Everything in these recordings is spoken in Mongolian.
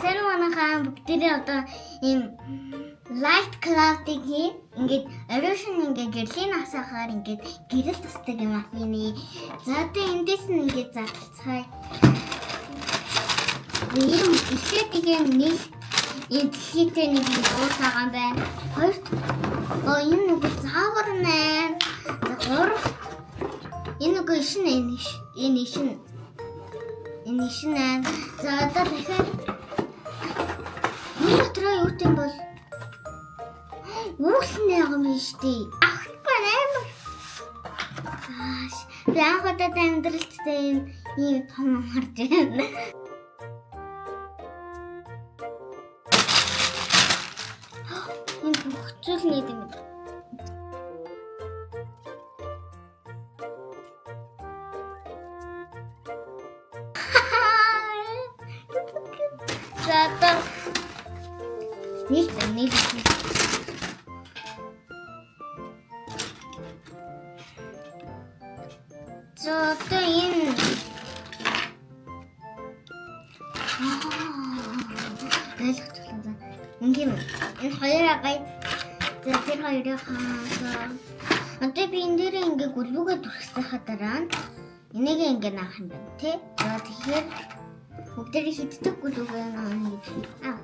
сайн манайхаа бүгдээрээ одоо ийм light cloud-ыг ингээд erosion ингээд гэрлийн асаахаар ингээд гэрэл тусдаг юм аа хийнэ. За тэгээ эндээс нь ингээд задлцгаая. Ийм ихээдэг юм нэг ийм дэлхийтэй нэг уусаагаан байна. Хоёрт энэ нэг заавар 8. За гурав энэ нэг ишин энэ ишин 8. За одоо дахиад энэ дотроо юу гэм бол үүлнэ юм штий. Ах байна. Ааш яагаад амьдралтай ийм том харж байна. Энэ бүхцүүл нэг юм. За нэг за энэ ингээм энэ хоёроо гай за тэр хоёроо хаа одоо би энэ дээр ингээ гөлбөгөө дүрхсэхаа дараа энийг ингээ наах юм байна тий. За тэгэхээр бүгдээ хиддэг гөлбөгөө наана гэж аа.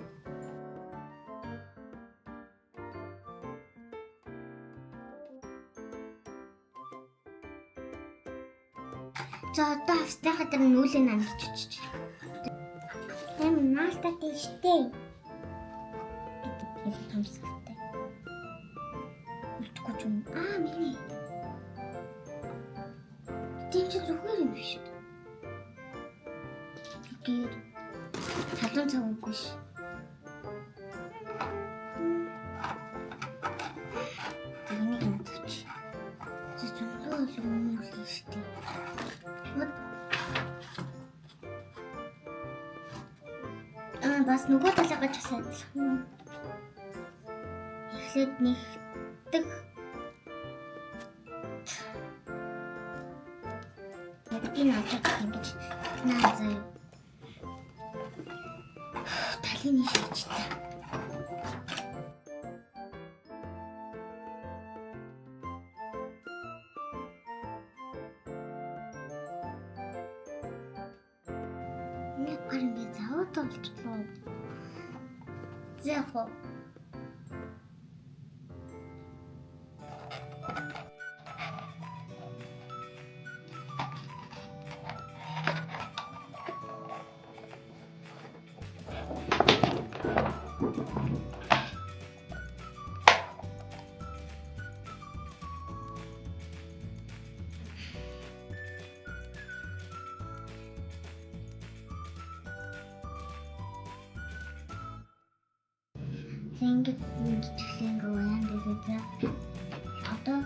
За одоо австахад нүүлээ намжиж очиж. Тэм наалтаа тийштэй. Энэ хамсагтай. Үлдэхгүй ч юм. Аа миний. Тийм ч зүгээр юм биш үү? Тэгээд талан цаг үгүй ш. Энийг мэдвч. Зөвлөө юм уу штий. Бас нөгөө талаагаа ч сайдлах. Эхлээд нэгдэг. Нэгдийн аваад ингэж наа заяа. Талын шийдтэй. Нэг гарангээ завууд олчлоо. Зэхо. Ингээд чиглэн гоян гэдэг. Одоо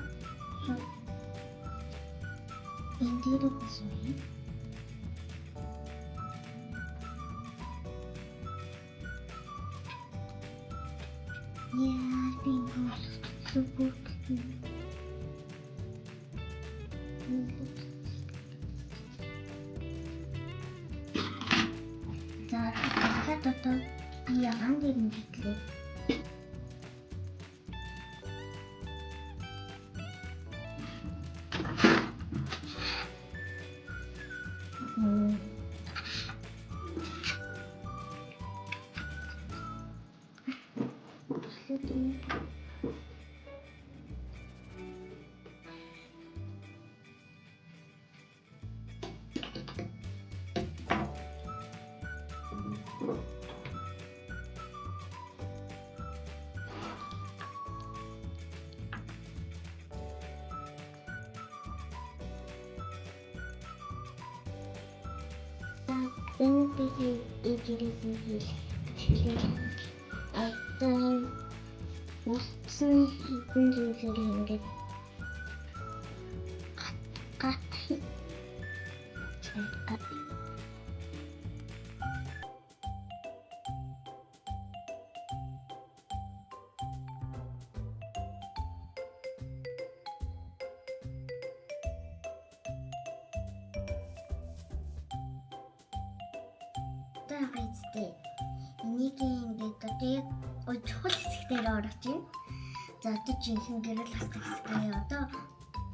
энэ дээр бисгүй. Яа, бинго. Супер. За, хатото яан дээр нэтлээ. Ini ijiri atau musim ijiri kaki яг гой чухал хэсэг дээр орож байна. За одоо жинхэнэ гэрэл хасдаг хэсгээ одоо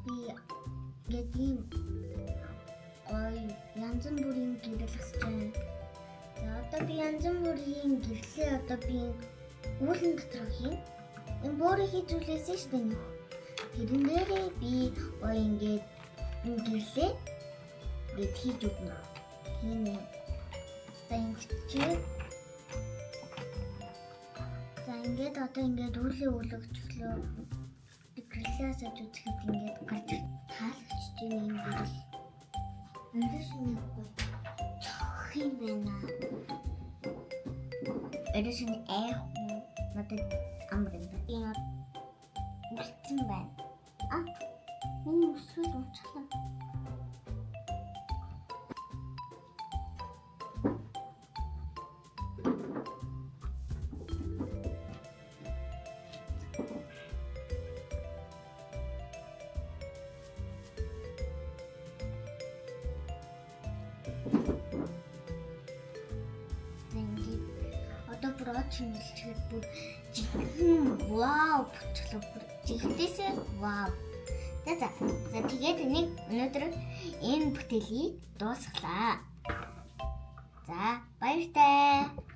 би ингээд ийм гой янз бүрийн гэрэл хасж байна. За одоо би янз бүрийн гэрлээ одоо би үүлэн дотор хийн. Энэ борыг хийжүүлээсэн шүү дээ. Тэрэн дээрээ би гой ингээд энэ гэрлээ гээд хийж өгнө. Хийнэ. За ингэж за ингээд одоо ингээд үүлэгчлөө гэрлээс аж үзэхэд ингээд гарч таалагч чинь юм гэрэл. Өнөөдөр шинэ гой цох юм байна. Өнөөдөр шинэ надад амар юм байна. Үлдсэн байна. Миний өсвөл унцлаа. Одоо бүр очилчихэд бүр вау бочлоо бүр жигтэйсээ вау. За тэгээд энийг өнөөдөр энэ бүтээлийг дуусглаа. За баяртай.